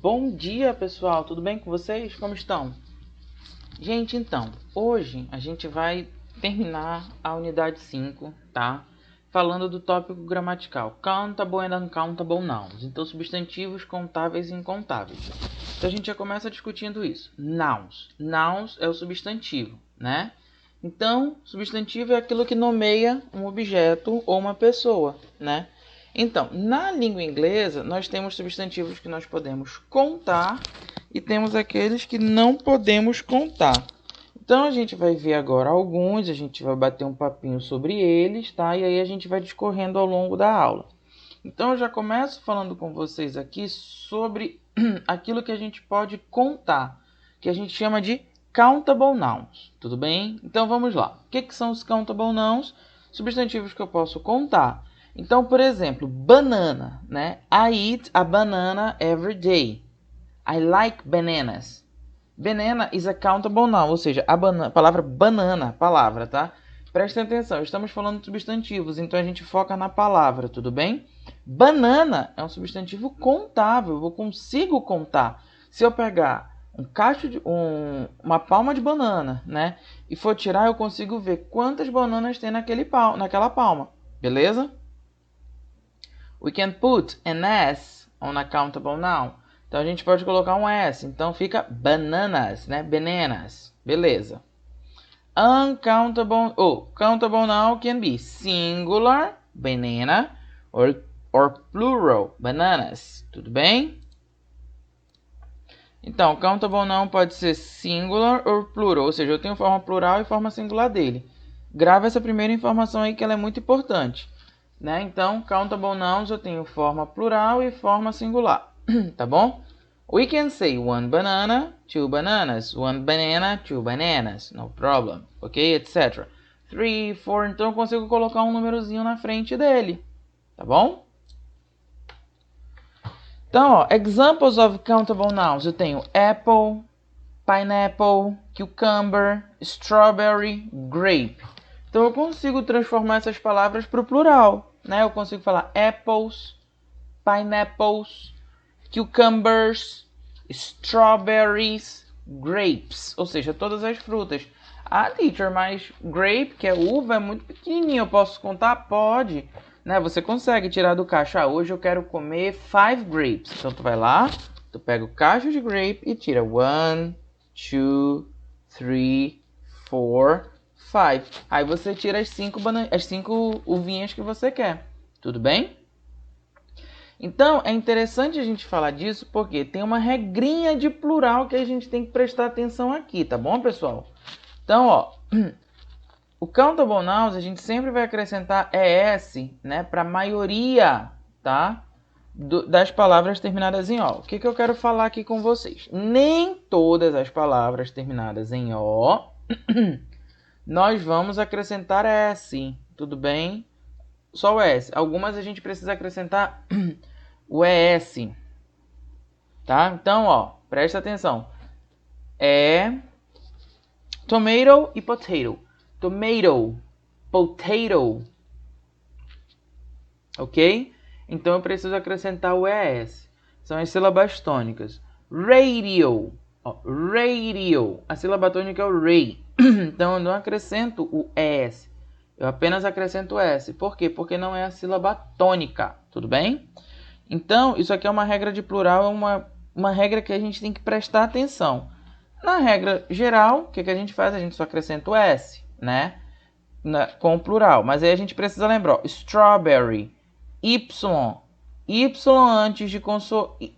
Bom dia, pessoal! Tudo bem com vocês? Como estão? Gente, então, hoje a gente vai terminar a unidade 5, tá? Falando do tópico gramatical, countable and uncountable nouns. Então, substantivos contáveis e incontáveis. Então, a gente já começa discutindo isso. Nouns. Nouns é o substantivo, né? Então, substantivo é aquilo que nomeia um objeto ou uma pessoa, né? Então, na língua inglesa, nós temos substantivos que nós podemos contar e temos aqueles que não podemos contar. Então, a gente vai ver agora alguns, a gente vai bater um papinho sobre eles, tá? E aí a gente vai discorrendo ao longo da aula. Então, eu já começo falando com vocês aqui sobre aquilo que a gente pode contar, que a gente chama de countable nouns, tudo bem? Então, vamos lá. O que são os countable nouns? Substantivos que eu posso contar. Então, por exemplo, banana, né? I eat a banana every day. I like bananas. Banana is a countable noun, ou seja, a palavra banana, palavra, tá? Prestem atenção, estamos falando de substantivos, então a gente foca na palavra, tudo bem? Banana é um substantivo contável, eu consigo contar. Se eu pegar uma palma de banana, né? E for tirar, eu consigo ver quantas bananas tem naquela palma, beleza? We can put an S on a countable noun. Então, a gente pode colocar um S. Então, fica bananas, né? Bananas. Beleza. Countable noun can be singular, banana, or plural, bananas. Tudo bem? Então, countable noun pode ser singular ou plural. Ou seja, eu tenho forma plural e forma singular dele. Grava essa primeira informação aí que ela é muito importante. Né? Então, countable nouns eu tenho forma plural e forma singular, tá bom? We can say one banana, two bananas, one banana, two bananas, no problem, ok? Etc. 3, 4, então eu consigo colocar um númerozinho na frente dele, tá bom? Então, ó, examples of countable nouns, eu tenho apple, pineapple, cucumber, strawberry, grape. Então, eu consigo transformar essas palavras para o plural, né? Eu consigo falar apples, pineapples, cucumbers, strawberries, grapes. Ou seja, todas as frutas. Ah, teacher, mas grape, que é uva, é muito pequenininho. Eu posso contar? Pode. Né? Você consegue tirar do cacho. Ah, hoje eu quero comer 5 grapes. Então, tu vai lá, tu pega o cacho de grape e tira 1, 2, 3, 4... 5. Aí você tira as 5 uvinhas que você quer. Tudo bem? Então, é interessante a gente falar disso porque tem uma regrinha de plural que a gente tem que prestar atenção aqui, tá bom, pessoal? Então, ó, o countable nouns a gente sempre vai acrescentar ES, né, para a maioria, tá? Das palavras terminadas em O. O que eu quero falar aqui com vocês? Nem todas as palavras terminadas em O nós vamos acrescentar S, tudo bem? Só o S. Algumas a gente precisa acrescentar o ES, tá? Então, ó, presta atenção. É tomato e potato. Tomato, potato. Ok? Então, eu preciso acrescentar o ES. São as sílabas tônicas. Radio. Ó, radio. A sílaba tônica é o ray. Então, eu não acrescento o S. Eu apenas acrescento o S. Por quê? Porque não é a sílaba tônica. Tudo bem? Então, isso aqui é uma regra de plural. É uma regra que a gente tem que prestar atenção. Na regra geral, o que a gente faz? A gente só acrescenta o S, né? Com o plural. Mas aí a gente precisa lembrar. Ó, strawberry. Y. Y antes de consoante.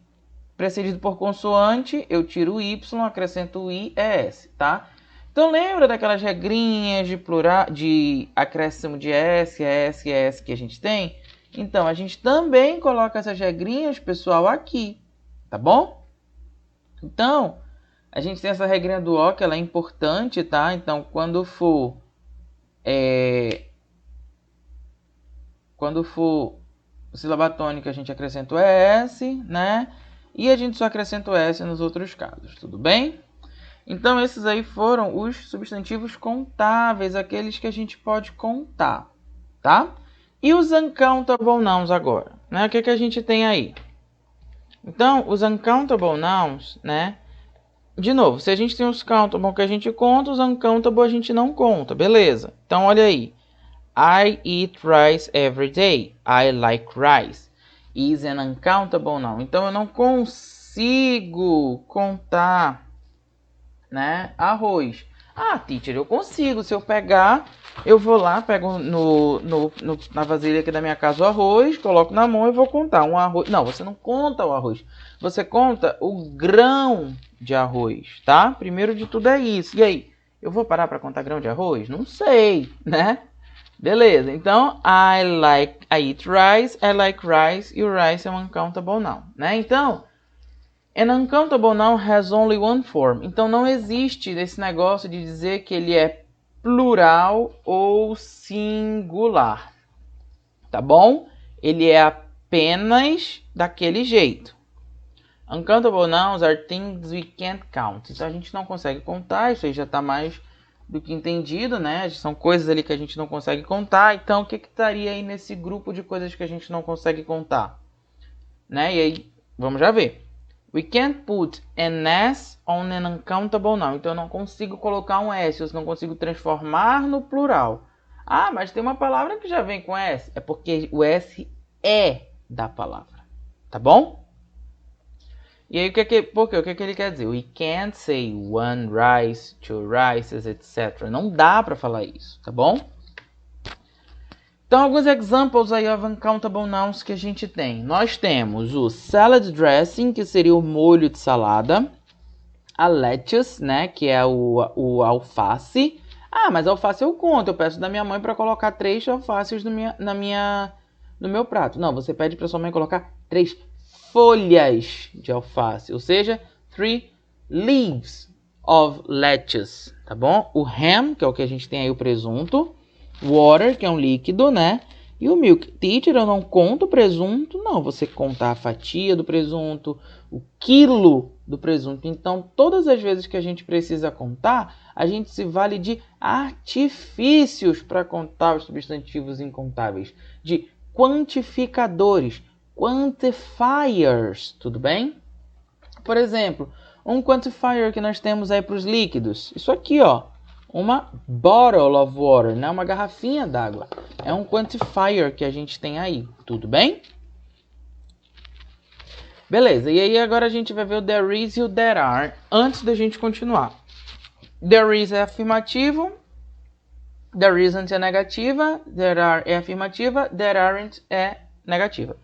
Precedido por consoante, eu tiro o Y, acrescento o I, é S, tá? Então, lembra daquelas regrinhas de plural, de acréscimo de S, S, S que a gente tem? Então, a gente também coloca essas regrinhas, pessoal, aqui, tá bom? Então, a gente tem essa regrinha do O, que ela é importante, tá? Então, quando for sílaba tônica, a gente acrescenta o ES, né? E a gente só acrescenta o S nos outros casos, tudo bem? Então, esses aí foram os substantivos contáveis, aqueles que a gente pode contar, tá? E os uncountable nouns agora, né? O que a gente tem aí? Então, os uncountable nouns, né? De novo, se a gente tem os countable que a gente conta, os uncountable a gente não conta, beleza? Então, olha aí. I eat rice every day. I like rice. Is an uncountable noun. Então, eu não consigo contar, né, arroz. Ah, teacher, eu consigo. Se eu pegar, eu vou lá, pego na vasilha aqui da minha casa o arroz, coloco na mão e vou contar um arroz. Não, você não conta o arroz. Você conta o grão de arroz, tá? Primeiro de tudo é isso. E aí, eu vou parar para contar grão de arroz? Não sei, né? Beleza, então I eat rice, I like rice, e o rice é um uncountable noun, né? Então, an uncountable noun has only one form. Então não existe esse negócio de dizer que ele é plural ou singular, tá bom? Ele é apenas daquele jeito. Uncountable nouns are things we can't count. Então a gente não consegue contar, isso aí já está mais do que entendido, né? São coisas ali que a gente não consegue contar. Então, o que estaria aí nesse grupo de coisas que a gente não consegue contar? Né? E aí, vamos já ver. We can't put an S on an uncountable noun. Então, eu não consigo colocar um S, eu não consigo transformar no plural. Ah, mas tem uma palavra que já vem com S. É porque o S é da palavra. Tá bom? E aí, por quê? O que ele quer dizer? We can't say one rice, two rices, etc. Não dá para falar isso, tá bom? Então, alguns examples aí of uncountable nouns que a gente tem. Nós temos o salad dressing, que seria o molho de salada. A lettuce, né, que é o alface. Ah, mas alface eu conto. Eu peço da minha mãe para colocar 3 alfaces no meu prato. Não, você pede para sua mãe colocar 3 folhas de alface, ou seja, 3 leaves of lettuce, tá bom? O ham, que é o que a gente tem aí, o presunto. Water, que é um líquido, né? E o milk. Teacher, eu não conto o presunto. Não, você conta a fatia do presunto, o quilo do presunto. Então, todas as vezes que a gente precisa contar, a gente se vale de artifícios para contar os substantivos incontáveis, de quantificadores, quantifiers, tudo bem? Por exemplo, um quantifier que nós temos aí para os líquidos. Isso aqui, ó. Uma bottle of water, né? Uma garrafinha d'água. É um quantifier que a gente tem aí, tudo bem? Beleza, e aí agora a gente vai ver o there is e o there are antes da gente continuar. There is é afirmativo, there isn't é negativa, there are é afirmativa, there aren't é negativa.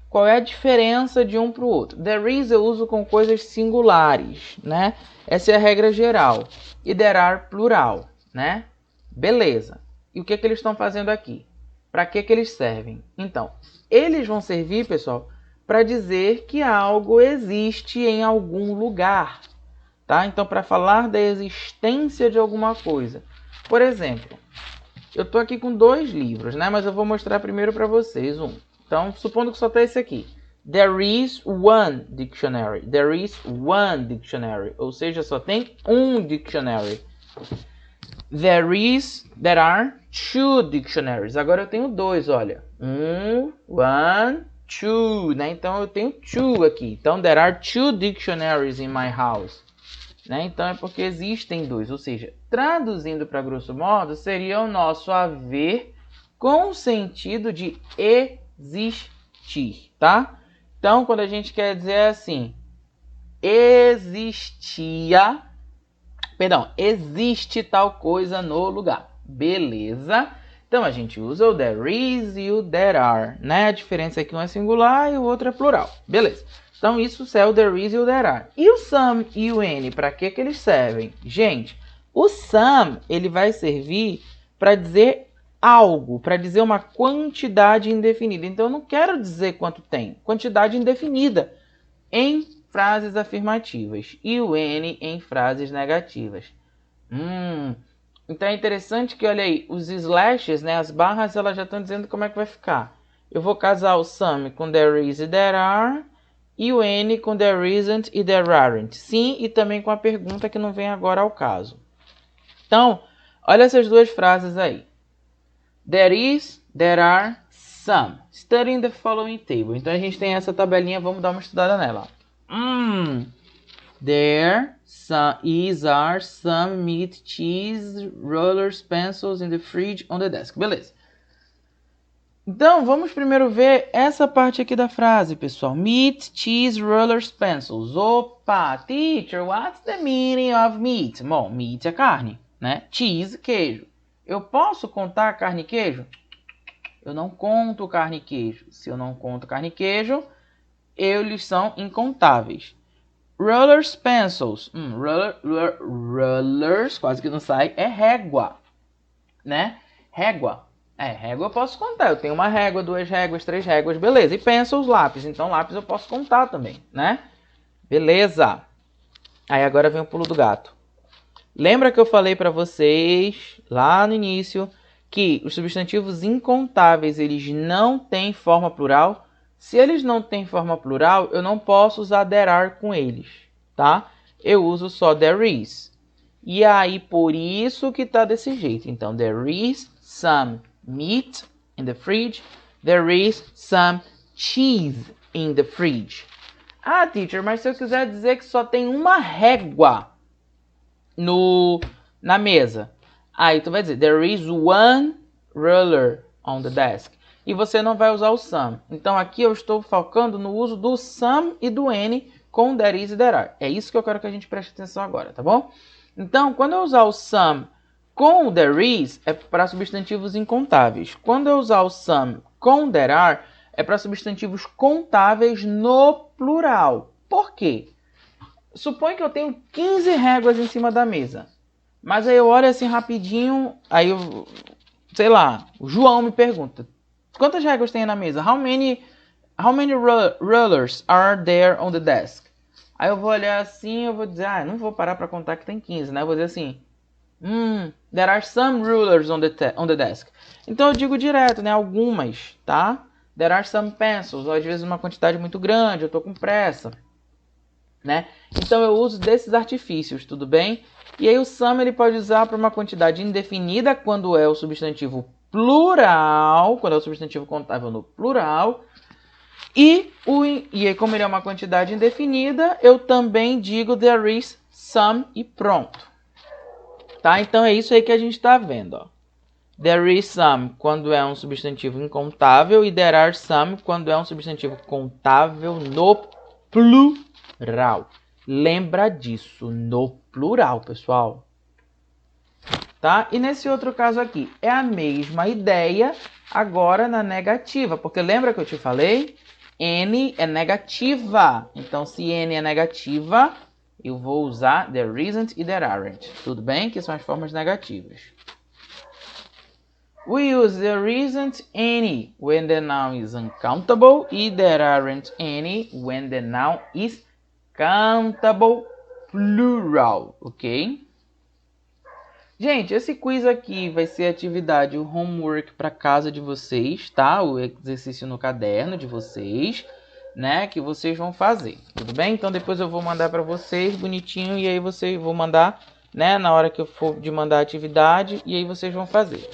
Qual é a diferença de um para o outro? There is eu uso com coisas singulares, né? Essa é a regra geral. E there are plural, né? Beleza. E o que eles estão fazendo aqui? Para que eles servem? Então, eles vão servir, pessoal, para dizer que algo existe em algum lugar, tá? Então, para falar da existência de alguma coisa. Por exemplo, eu estou aqui com 2 livros, né? Mas eu vou mostrar primeiro para vocês um. Então, supondo que só tem esse aqui. There is one dictionary. There is one dictionary. Ou seja, só tem um dictionary. There are 2 dictionaries. Agora eu tenho 2, olha. One, two, né? Então eu tenho 2 aqui. Então, there are 2 dictionaries in my house. Né? Então é porque existem 2. Ou seja, traduzindo para grosso modo, seria o nosso haver com o sentido de existir, tá? Então, quando a gente quer dizer assim, existe tal coisa no lugar. Beleza? Então, a gente usa o there is e o there are, né? A diferença é que um é singular e o outro é plural. Beleza. Então, isso é o there is e o there are. E o some e o any, para que eles servem? Gente, o some, ele vai servir para dizer algo, para dizer uma quantidade indefinida. Então, eu não quero dizer quanto tem. Quantidade indefinida em frases afirmativas. E o any em frases negativas. Então, é interessante que, olha aí, os slashes, né, as barras, elas já estão dizendo como é que vai ficar. Eu vou casar o some com there is e there are. E o any com there isn't e there aren't. Sim, e também com a pergunta que não vem agora ao caso. Então, olha essas 2 frases aí. There is, there are, some. Studying the following table. Então, a gente tem essa tabelinha, vamos dar uma estudada nela. There are some meat, cheese, rollers, pencils in the fridge on the desk. Beleza. Então, vamos primeiro ver essa parte aqui da frase, pessoal. Meat, cheese, rollers, pencils. Opa, teacher, what's the meaning of meat? Bom, meat é carne, né? Cheese, queijo. Eu posso contar carne e queijo? Eu não conto carne e queijo. Se eu não conto carne e queijo, eles são incontáveis. Rollers, pencils. Rollers, quase que não sai, é régua, né? Régua. Régua eu posso contar. Eu tenho uma régua, 2 réguas, 3 réguas, beleza. E pencils, lápis. Então, lápis eu posso contar também, né? Beleza. Aí agora vem o pulo do gato. Lembra que eu falei para vocês, lá no início, que os substantivos incontáveis, eles não têm forma plural? Se eles não têm forma plural, eu não posso usar there are com eles, tá? Eu uso só there is. E aí, por isso que tá desse jeito. Então, there is some meat in the fridge. There is some cheese in the fridge. Ah, teacher, mas se eu quiser dizer que só tem uma régua na mesa, aí tu vai dizer there is one ruler on the desk. E você não vai usar o some. Então aqui eu estou focando no uso do some e do any com there is e there are. É isso que eu quero que a gente preste atenção agora, tá bom? Então, quando eu usar o some com o there is, é para substantivos incontáveis. Quando eu usar o some com there are, é para substantivos contáveis no plural. Por quê? Suponha que eu tenho 15 réguas em cima da mesa. Mas aí eu olho assim rapidinho, aí eu, sei lá, o João me pergunta, quantas réguas tem na mesa? How many rollers are there on the desk? Aí eu vou olhar assim, eu vou dizer, não vou parar para contar que tem 15, né? Eu vou dizer assim, there are some rulers on the desk. Então eu digo direto, né? Algumas, tá? There are some pencils, ou às vezes uma quantidade muito grande, eu tô com pressa, né? Então eu uso desses artifícios, tudo bem? E aí o some ele pode usar para uma quantidade indefinida quando é o substantivo plural, quando é o substantivo contável no plural. E aí, como ele é uma quantidade indefinida, eu também digo there is some e pronto. Tá? Então é isso aí que a gente está vendo, ó. There is some quando é um substantivo incontável e there are some quando é um substantivo contável no plural. Lembra disso, no plural, pessoal. Tá? E nesse outro caso aqui, é a mesma ideia, agora na negativa. Porque lembra que eu te falei? N é negativa. Então, se N é negativa, eu vou usar there isn't e there aren't. Tudo bem? Que são as formas negativas. We use there isn't any when the noun is uncountable e there aren't any when the noun is countable plural, ok? Gente, esse quiz aqui vai ser atividade, o homework para casa de vocês, tá? O exercício no caderno de vocês, né? Que vocês vão fazer, tudo bem? Então depois eu vou mandar para vocês bonitinho e aí vou mandar, né? Na hora que eu for de mandar a atividade e aí vocês vão fazer,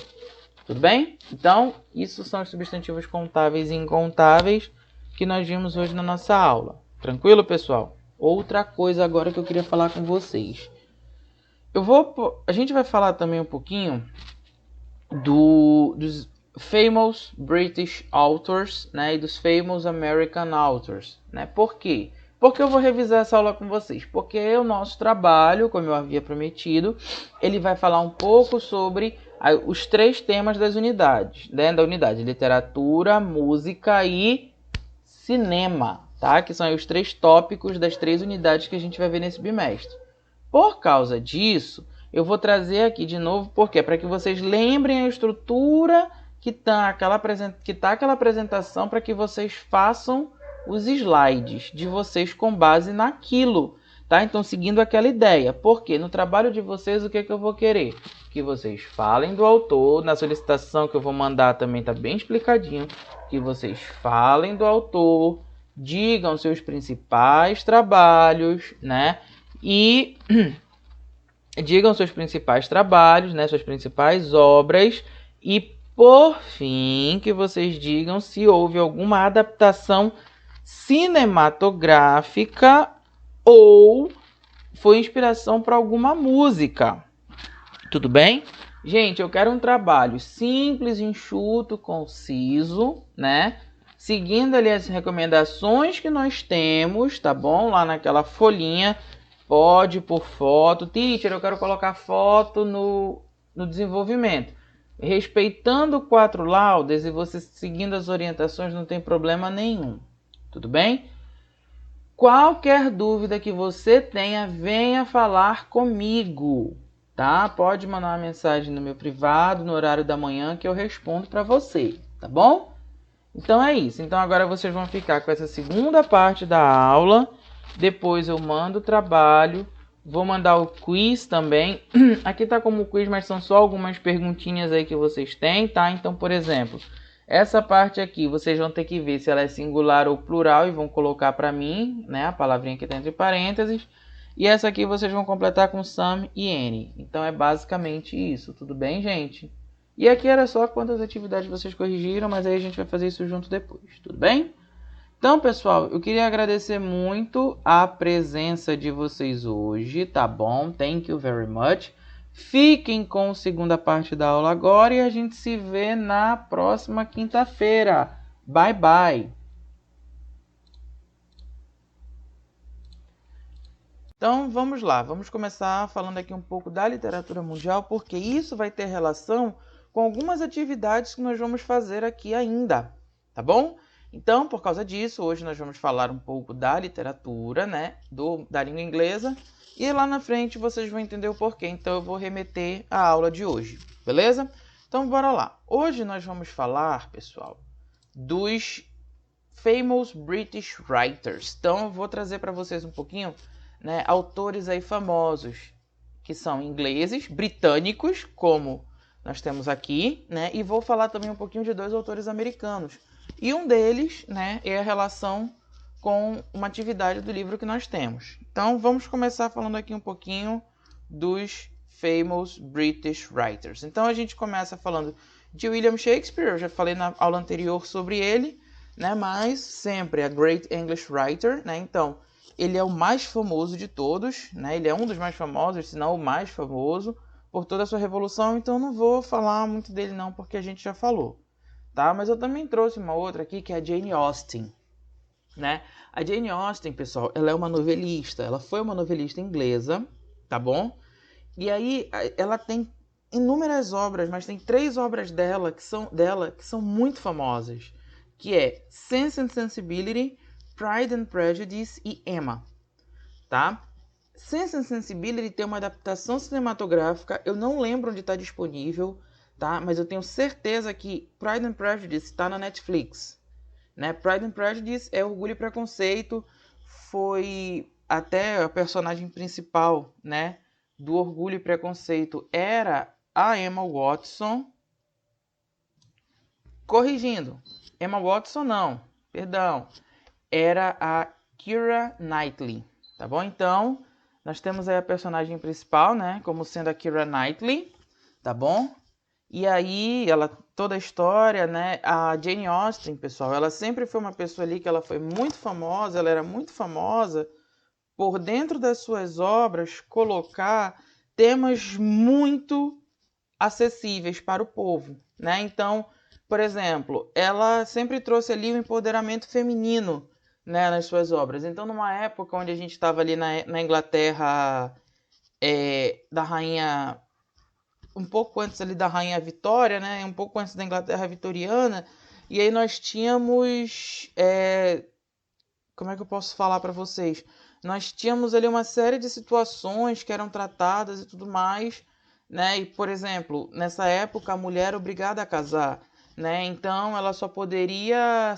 tudo bem? Então, isso são os substantivos contáveis e incontáveis que nós vimos hoje na nossa aula. Tranquilo, pessoal? Outra coisa agora que eu queria falar com vocês. A gente vai falar também um pouquinho dos famous British authors, né, e dos famous American authors, né? Por quê? Porque eu vou revisar essa aula com vocês. Porque o nosso trabalho, como eu havia prometido, ele vai falar um pouco sobre os 3 temas das unidades, né, da unidade literatura, música e cinema, tá? Que são os 3 tópicos das 3 unidades que a gente vai ver nesse bimestre. Por causa disso, eu vou trazer aqui de novo, porque para que vocês lembrem a estrutura que tá aquela apresentação, para que vocês façam os slides de vocês com base naquilo, tá? Então, seguindo aquela ideia. Porque no trabalho de vocês, o que eu vou querer? Que vocês falem do autor, na solicitação que eu vou mandar também tá bem explicadinho, que vocês falem do autor, digam seus principais trabalhos, né? E digam seus principais trabalhos, né, suas principais obras e, por fim, que vocês digam se houve alguma adaptação cinematográfica ou foi inspiração para alguma música. Tudo bem? Gente, eu quero um trabalho simples, enxuto, conciso, né? Seguindo ali as recomendações que nós temos, tá bom? Lá naquela folhinha, pode por foto. Teacher, eu quero colocar foto no desenvolvimento. Respeitando 4 laudas e você seguindo as orientações, não tem problema nenhum. Tudo bem? Qualquer dúvida que você tenha, venha falar comigo, tá? Pode mandar uma mensagem no meu privado, no horário da manhã, que eu respondo para você, tá bom? Então é isso. Então agora vocês vão ficar com essa segunda parte da aula. Depois eu mando o trabalho. Vou mandar o quiz também. Aqui tá como quiz, mas são só algumas perguntinhas aí que vocês têm, tá? Então, por exemplo, essa parte aqui, vocês vão ter que ver se ela é singular ou plural e vão colocar para mim, né? A palavrinha que tá entre parênteses. E essa aqui vocês vão completar com some e any. Então é basicamente isso. Tudo bem, gente? E aqui era só quantas atividades vocês corrigiram, mas aí a gente vai fazer isso junto depois, tudo bem? Então, pessoal, eu queria agradecer muito a presença de vocês hoje, tá bom? Thank you very much. Fiquem com a segunda parte da aula agora e a gente se vê na próxima quinta-feira. Bye, bye! Então, vamos lá. Vamos começar falando aqui um pouco da literatura mundial, porque isso vai ter relação com algumas atividades que nós vamos fazer aqui ainda, tá bom? Então, por causa disso, hoje nós vamos falar um pouco da literatura, né, da língua inglesa, e lá na frente vocês vão entender o porquê. Então, eu vou remeter à aula de hoje, beleza? Então, bora lá. Hoje nós vamos falar, pessoal, dos famous British writers. Então, eu vou trazer para vocês um pouquinho, né, autores aí famosos, que são ingleses, britânicos, como nós temos aqui, né? E vou falar também um pouquinho de 2 autores americanos. E um deles, né, é a relação com uma atividade do livro que nós temos. Então, vamos começar falando aqui um pouquinho dos famous British writers. Então, a gente começa falando de William Shakespeare. Eu já falei na aula anterior sobre ele, né? Mas sempre a Great English Writer, né? Então, ele é o mais famoso de todos, né? Ele é um dos mais famosos, se não o mais famoso, por toda a sua revolução, então não vou falar muito dele não, porque a gente já falou, tá? Mas eu também trouxe uma outra aqui, que é a Jane Austen, né? A Jane Austen, pessoal, ela é uma novelista, ela foi uma novelista inglesa, tá bom? E aí, ela tem inúmeras obras, mas tem 3 obras dela que são muito famosas, que é Sense and Sensibility, Pride and Prejudice e Emma, tá? Sense and Sensibility tem uma adaptação cinematográfica, eu não lembro onde está disponível, tá? Mas eu tenho certeza que Pride and Prejudice está na Netflix, né? Pride and Prejudice é Orgulho e Preconceito, foi até a personagem principal, né, do Orgulho e Preconceito era a Emma Watson. Corrigindo, Emma Watson não, perdão, era a Keira Knightley, tá bom? Então, nós temos aí a personagem principal, né, como sendo a Keira Knightley, tá bom? E aí, toda a história, né, a Jane Austen, pessoal, ela sempre foi uma pessoa ali que ela foi muito famosa, ela era muito famosa por dentro das suas obras colocar temas muito acessíveis para o povo, né? Então, por exemplo, ela sempre trouxe ali o empoderamento feminino, né, nas suas obras. Então, numa época onde a gente estava ali na Inglaterra da rainha, um pouco antes ali da rainha Vitória, né, um pouco antes da Inglaterra vitoriana, e aí nós tínhamos, como é que eu posso falar para vocês? Nós tínhamos ali uma série de situações que eram tratadas e tudo mais, né? E, por exemplo, nessa época a mulher era obrigada a casar, né? Então ela só poderia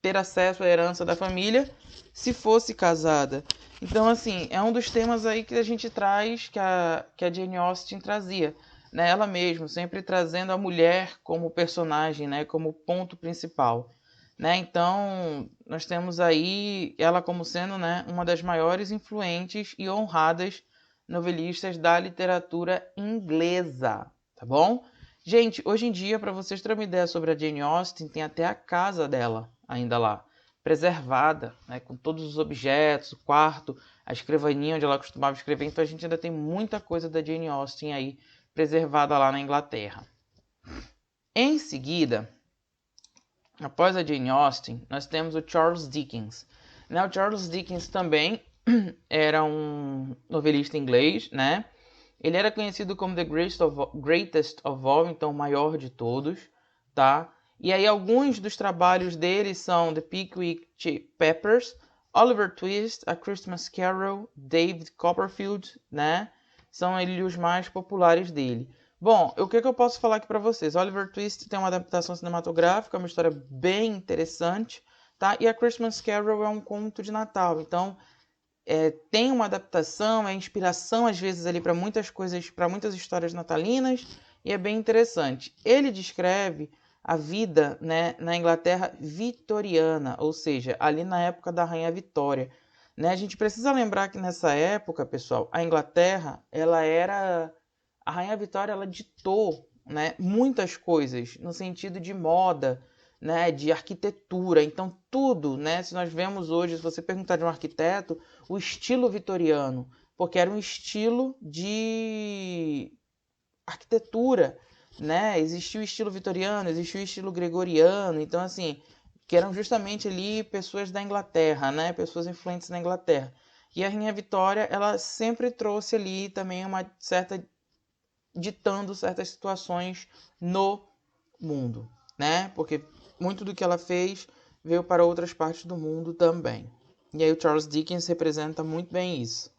ter acesso à herança da família se fosse casada. Então, assim, é um dos temas aí que a gente traz, que a Jane Austen trazia, né? Ela mesma, sempre trazendo a mulher como personagem, né? Como ponto principal, né? Então, nós temos aí ela como sendo, né, uma das maiores influentes e honradas novelistas da literatura inglesa, tá bom? Gente, hoje em dia, para vocês terem uma ideia sobre a Jane Austen, tem até a casa dela ainda lá, preservada, né, com todos os objetos, o quarto, a escrivaninha onde ela costumava escrever. Então a gente ainda tem muita coisa da Jane Austen aí preservada lá na Inglaterra. Em seguida, após a Jane Austen, nós temos o Charles Dickens. Né, o Charles Dickens também era um novelista inglês, né? Ele era conhecido como The Greatest of All, então o maior de todos, tá? E aí alguns dos trabalhos dele são The Pickwick Papers, Oliver Twist, A Christmas Carol, David Copperfield, né? São ali os mais populares dele. Bom, o que eu posso falar aqui para vocês? Oliver Twist tem uma adaptação cinematográfica, uma história bem interessante, tá? E A Christmas Carol é um conto de Natal, então tem uma adaptação, é inspiração às vezes ali para muitas coisas, para muitas histórias natalinas, e é bem interessante. Ele descreve a vida, né, na Inglaterra vitoriana, ou seja, ali na época da Rainha Vitória. Né? A gente precisa lembrar que nessa época, pessoal, a Inglaterra, a Rainha Vitória, ela ditou, né, muitas coisas no sentido de moda, né, de arquitetura. Então tudo, né, se nós vemos hoje, se você perguntar de um arquiteto, o estilo vitoriano, porque era um estilo de arquitetura, né? Existia o estilo vitoriano, existia o estilo gregoriano, então assim, que eram justamente ali pessoas da Inglaterra, né? Pessoas influentes na Inglaterra. E a Rainha Vitória, ela sempre trouxe ali também uma certa ditando certas situações no mundo, né? Porque muito do que ela fez veio para outras partes do mundo também. E aí o Charles Dickens representa muito bem isso.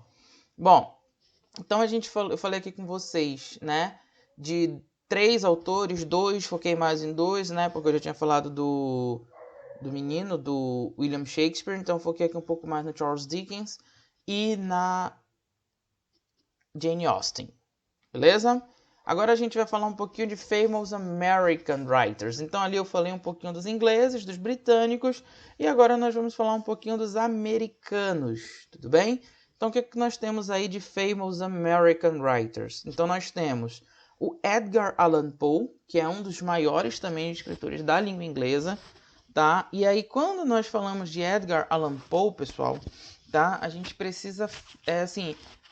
Bom, então eu falei aqui com vocês, né? De 3 autores, 2, foquei mais em 2, né? Porque eu já tinha falado do menino, do William Shakespeare. Então foquei aqui um pouco mais no Charles Dickens e na Jane Austen. Beleza? Agora a gente vai falar um pouquinho de Famous American Writers. Então ali eu falei um pouquinho dos ingleses, dos britânicos, e agora nós vamos falar um pouquinho dos americanos, tudo bem? Então o que nós temos aí de Famous American Writers? Então nós temos o Edgar Allan Poe, que é um dos maiores também escritores da língua inglesa, tá? E aí quando nós falamos de Edgar Allan Poe, pessoal, tá? A gente precisa,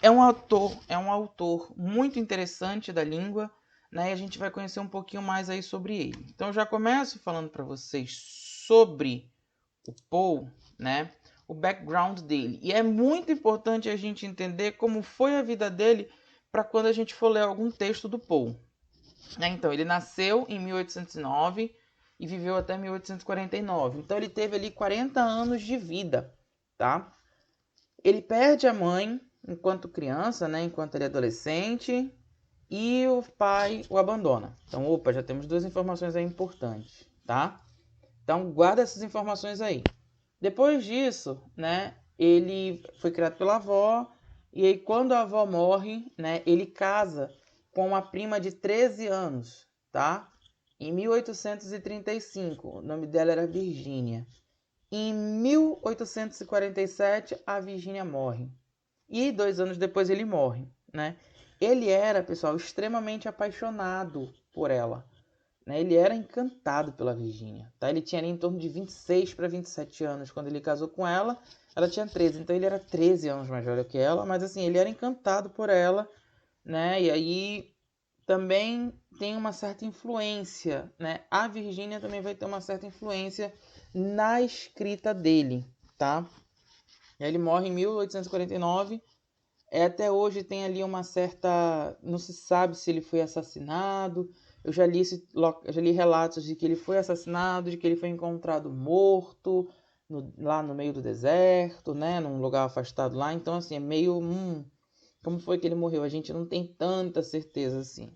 é um autor muito interessante da língua, né? E a gente vai conhecer um pouquinho mais aí sobre ele. Então eu já começo falando para vocês sobre o Poe, né? O background dele. E é muito importante a gente entender como foi a vida dele para quando a gente for ler algum texto do Poe. Né? Então ele nasceu em 1809 e viveu até 1849. Então ele teve ali 40 anos de vida, tá? Ele perde a mãe enquanto criança, né, enquanto ele é adolescente, e o pai o abandona. Então, já temos 2 informações aí importantes, tá? Então, guarda essas informações aí. Depois disso, né, ele foi criado pela avó, e aí quando a avó morre, né, ele casa com uma prima de 13 anos, tá? Em 1835, o nome dela era Virgínia. Em 1847, a Virgínia morre. E 2 anos depois ele morre, né? Ele era, pessoal, extremamente apaixonado por ela. Né? Ele era encantado pela Virgínia. Tá? Ele tinha ali em torno de 26 para 27 anos quando ele casou com ela. Ela tinha 13, então ele era 13 anos mais velho que ela. Mas assim, ele era encantado por ela. Né? E aí também tem uma certa influência. Né? A Virgínia também vai ter uma certa influência na escrita dele. Tá? Ele morre em 1849. Até hoje tem ali uma certa... Não se sabe se ele foi assassinado. Eu já li relatos de que ele foi assassinado, de que ele foi encontrado morto lá no meio do deserto, né? Num lugar afastado lá. Então, assim, é meio... como foi que ele morreu? A gente não tem tanta certeza assim.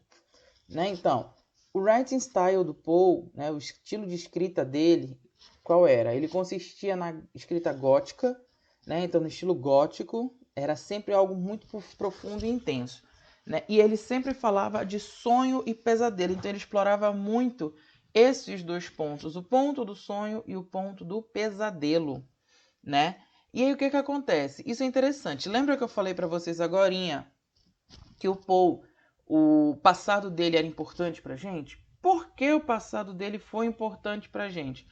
Né? Então, o writing style do Poe, né? O estilo de escrita dele, qual era? Ele consistia na escrita gótica, né? Então, no estilo gótico, era sempre algo muito profundo e intenso. Né? E ele sempre falava de sonho e pesadelo. Então ele explorava muito esses 2 pontos, o ponto do sonho e o ponto do pesadelo. Né? E aí o que acontece? Isso é interessante. Lembra que eu falei para vocês agorinha que o Poe, o passado dele era importante pra gente? Por que o passado dele foi importante pra gente?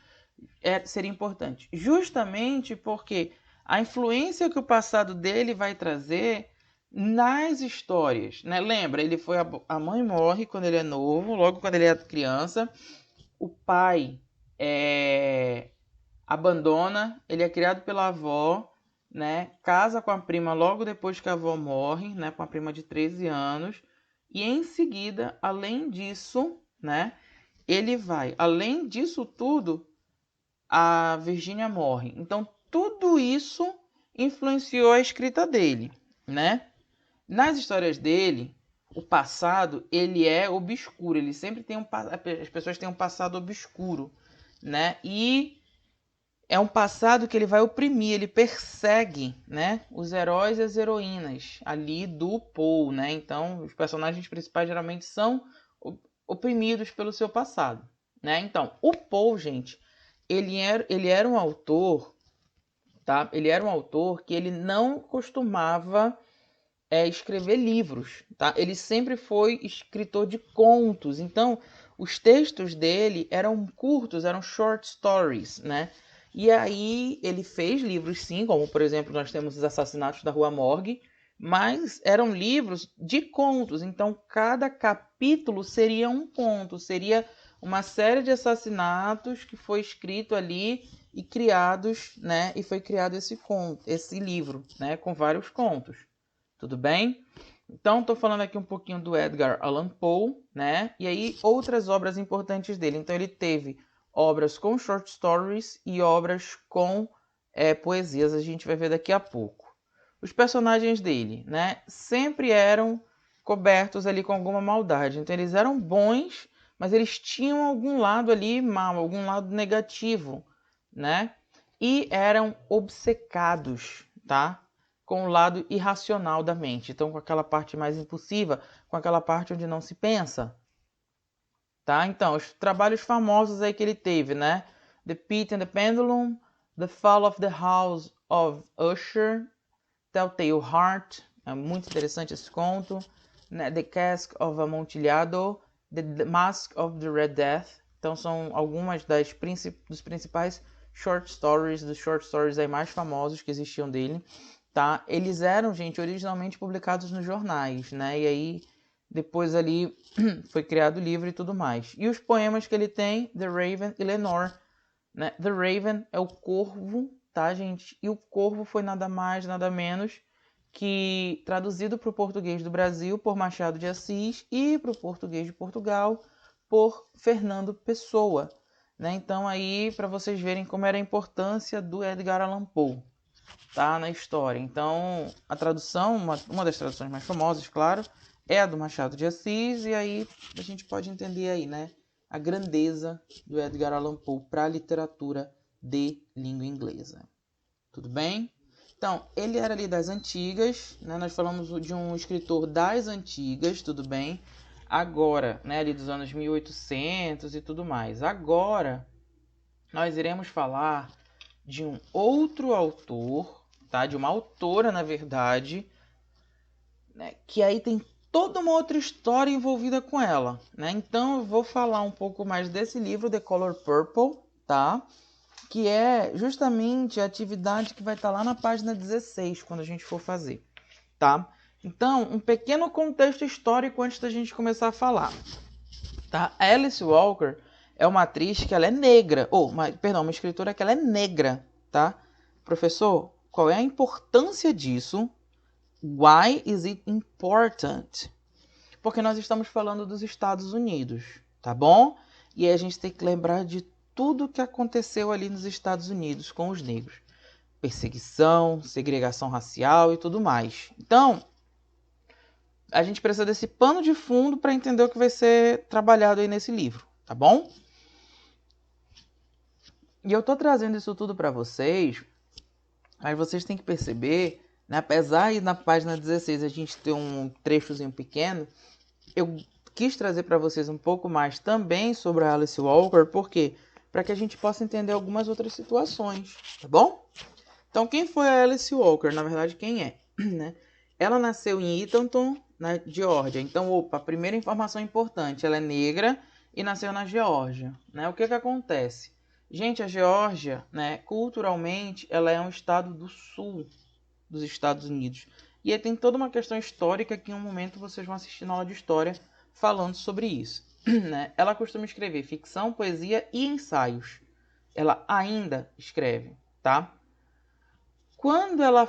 Seria importante justamente porque a influência que o passado dele vai trazer nas histórias, né? Lembra, a mãe morre quando ele é novo, logo quando ele é criança, o pai abandona, ele é criado pela avó, né? Casa com a prima logo depois que a avó morre, né? Com a prima de 13 anos, e em seguida, além disso, né? Além disso tudo, a Virgínia morre. Então, tudo isso influenciou a escrita dele, né? Nas histórias dele, o passado, ele é obscuro. Ele sempre tem as pessoas têm um passado obscuro, né? E é um passado que ele vai oprimir, ele persegue, né? Os heróis e as heroínas ali do Poe, né? Então, os personagens principais geralmente são oprimidos pelo seu passado, né? Então, o Poe, gente, ele era um autor, tá? Ele era um autor que ele não costumava escrever livros, tá? Ele sempre foi escritor de contos. Então, os textos dele eram curtos, eram short stories, né? E aí ele fez livros, sim, como por exemplo nós temos Os Assassinatos da Rua Morgue, mas eram livros de contos. Então, cada capítulo seria um conto, seria uma série de assassinatos que foi escrito ali e criados, né? E foi criado esse livro, né? Com vários contos. Tudo bem? Então, estou falando aqui um pouquinho do Edgar Allan Poe, né? E aí, outras obras importantes dele. Então, ele teve obras com short stories e obras com poesias. A gente vai ver daqui a pouco. Os personagens dele, né? Sempre eram cobertos ali com alguma maldade. Então, eles eram bons, mas eles tinham algum lado ali mal, algum lado negativo, né? E eram obcecados, tá? Com o lado irracional da mente. Então, com aquela parte mais impulsiva, com aquela parte onde não se pensa. Tá? Então, os trabalhos famosos aí que ele teve, né? The Pit and the Pendulum, The Fall of the House of Usher, Telltale Heart, é muito interessante esse conto, né? The Cask of Amontillado, The Mask of the Red Death. Então, são algumas dos principais short stories aí mais famosos que existiam dele. Tá? Eles eram, gente, originalmente publicados nos jornais, né? E aí depois ali foi criado o livro e tudo mais. E os poemas que ele tem, The Raven e Lenore, né? The Raven é o corvo, tá, gente? E o corvo foi nada mais, nada menos que traduzido para o português do Brasil por Machado de Assis e para o português de Portugal por Fernando Pessoa, né? Então aí para vocês verem como era a importância do Edgar Allan Poe, tá, na história. Então, a tradução, uma das traduções mais famosas, claro, é a do Machado de Assis, e aí a gente pode entender aí, né, a grandeza do Edgar Allan Poe para a literatura de língua inglesa. Tudo bem? Então, ele era ali das antigas, né, nós falamos de um escritor das antigas, tudo bem? Agora, né, ali dos anos 1800 e tudo mais. Agora, nós iremos falar de um outro autor, tá? De uma autora, na verdade, né? Que aí tem toda uma outra história envolvida com ela, né? Então eu vou falar um pouco mais desse livro, The Color Purple, tá? Que é justamente a atividade que vai estar lá na página 16, quando a gente for fazer, tá? Então, um pequeno contexto histórico antes da gente começar a falar, tá? A Alice Walker é uma atriz que ela é negra, uma escritora que ela é negra, tá? Professor, qual é a importância disso? Why is it important? Porque nós estamos falando dos Estados Unidos, tá bom? E aí a gente tem que lembrar de tudo que aconteceu ali nos Estados Unidos com os negros. Perseguição, segregação racial e tudo mais. Então, a gente precisa desse pano de fundo para entender o que vai ser trabalhado aí nesse livro, tá bom? E eu tô trazendo isso tudo para vocês, mas vocês têm que perceber, né, apesar aí na página 16 a gente ter um trechozinho pequeno, eu quis trazer para vocês um pouco mais também sobre a Alice Walker, por quê? Para que a gente possa entender algumas outras situações, tá bom? Então, quem foi a Alice Walker? Na verdade, quem é? Né? Ela nasceu em Eatonton, na Geórgia. Então, opa, a primeira informação importante, ela é negra e nasceu na Geórgia, né? O que acontece? Gente, a Geórgia, né, culturalmente, ela é um estado do sul dos Estados Unidos. E aí tem toda uma questão histórica que em um momento vocês vão assistir na aula de história falando sobre isso. Né? Ela costuma escrever ficção, poesia e ensaios. Ela ainda escreve, tá? Quando ela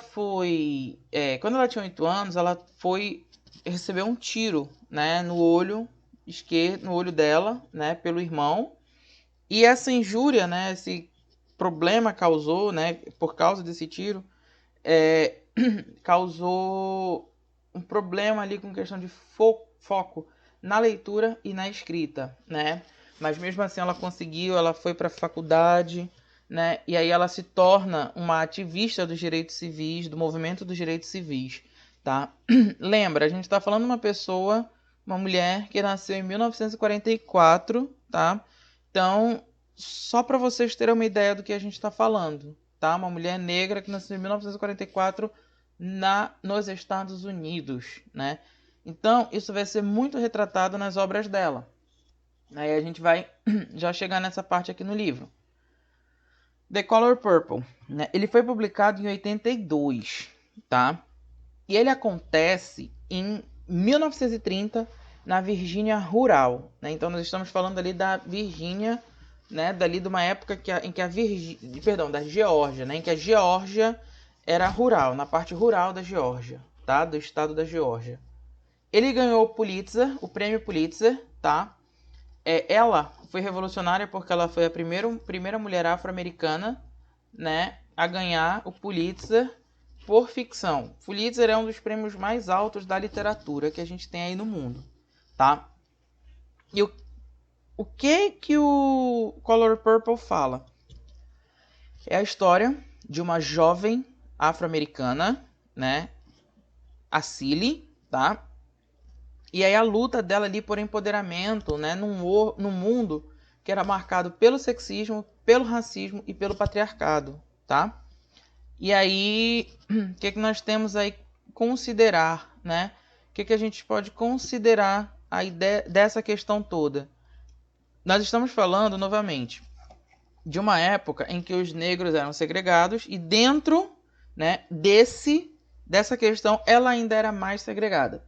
tinha 8 anos, ela foi receber um tiro, né, no olho esquerdo, no olho dela, né, pelo irmão. E essa injúria, né, esse problema causou, né, por causa desse tiro, causou um problema ali com questão de foco na leitura e na escrita, né? Mas mesmo assim ela conseguiu, ela foi para a faculdade, né? E aí ela se torna uma ativista dos direitos civis, do movimento dos direitos civis, tá? Lembra, a gente está falando de uma pessoa, uma mulher que nasceu em 1944, tá? Então, só para vocês terem uma ideia do que a gente está falando, tá? Uma mulher negra que nasceu em 1944 nos Estados Unidos, né? Então, isso vai ser muito retratado nas obras dela. Aí a gente vai já chegar nessa parte aqui no livro. The Color Purple, né? Ele foi publicado em 82, tá? E ele acontece em 1930 na Virgínia rural, né? Então nós estamos falando ali da Virgínia, né? Dali de uma época da Geórgia, né? Em que a Geórgia era rural, na parte rural da Geórgia, tá? Do estado da Geórgia. Ele ganhou o Pulitzer, o prêmio Pulitzer, tá? Ela foi revolucionária porque ela foi a primeira mulher afro-americana, né, a ganhar o Pulitzer por ficção. Pulitzer é um dos prêmios mais altos da literatura que a gente tem aí no mundo, tá? E o que o Color Purple fala? É a história de uma jovem afro-americana, né, a Cilly, tá? E aí a luta dela ali por empoderamento, né, num mundo que era marcado pelo sexismo, pelo racismo e pelo patriarcado, tá? E aí, o que nós temos aí considerar, né? O que a gente pode considerar a ideia dessa questão toda? Nós estamos falando, novamente, de uma época em que os negros eram segregados e dentro, né, dessa questão, ela ainda era mais segregada.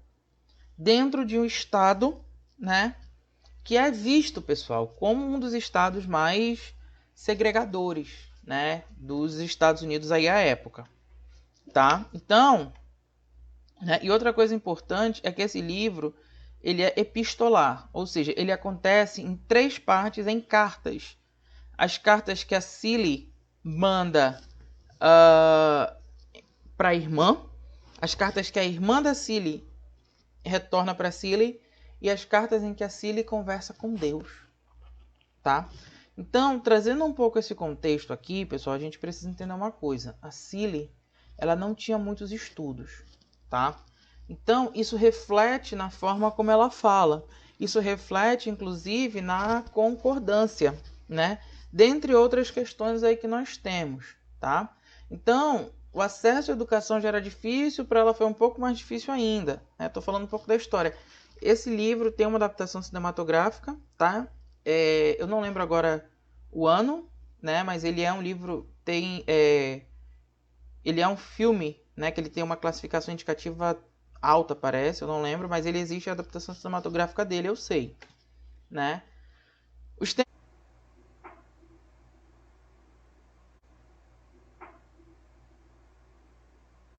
Dentro de um estado, né, que é visto, pessoal, como um dos estados mais segregadores, né, dos Estados Unidos aí à época, tá? Então, né, e outra coisa importante é que esse livro ele é epistolar, ou seja, ele acontece em 3 partes em cartas. As cartas que a Cilly manda para a irmã, as cartas que a irmã da Cilly retorna para Cilly e as cartas em que a Cilly conversa com Deus, tá? Então, trazendo um pouco esse contexto aqui, pessoal, a gente precisa entender uma coisa. A Cilly, ela não tinha muitos estudos, tá? Então, isso reflete na forma como ela fala. Isso reflete, inclusive, na concordância, né? Dentre outras questões aí que nós temos, tá? Então, o acesso à educação já era difícil, para ela foi um pouco mais difícil ainda. Estou falando um pouco da história. Esse livro tem uma adaptação cinematográfica, tá? Eu não lembro agora o ano, né? Mas ele é um livro, ele é um filme, né? Que ele tem uma classificação indicativa alta, parece, eu não lembro, mas ele existe a adaptação cinematográfica dele, eu sei, né?